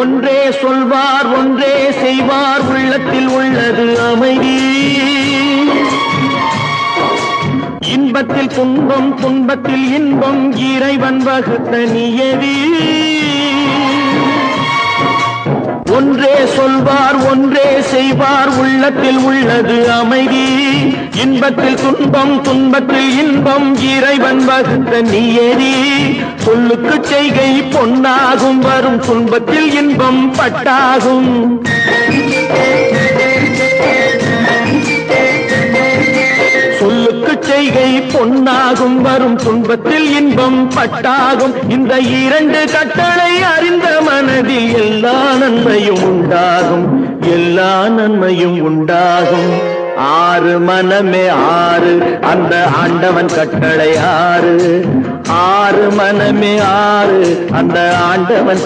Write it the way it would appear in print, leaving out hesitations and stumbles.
ஒன்றே சொல்வார் ஒன்றே செய்வார் உள்ளத்தில் உள்ளது அமைதி. இன்பத்தில் துன்பம் துன்பத்தில் இன்பம் இறைவன் வகுத்த நியதி. ஒன்றே சொல்வார் ஒன்றே செய்வார் உள்ளத்தில் உள்ளது அமைதி. இன்பத்தில் துன்பம் துன்பத்தில் இன்பம் இறைவன் வகுத்த நியதி. சொல்லுக்கு செய்கை பொன்னாகும் வரும் துன்பத்தில் இன்பம் பட்டாகும். சொல்லுக்கு செய்கை பொன்னாகும் வரும் துன்பத்தில் இன்பம் பட்டாகும். இந்த இரண்டு கட்டளை அறிந்த மனதில் எல்லா நன்மையும் உண்டாகும், எல்லா நன்மையும் உண்டாகும். ஆறு மனமே ஆறு, அந்த ஆண்டவன் கட்டளை ஆறு. ஆறு மனமே ஆறு, அந்த ஆண்டவன்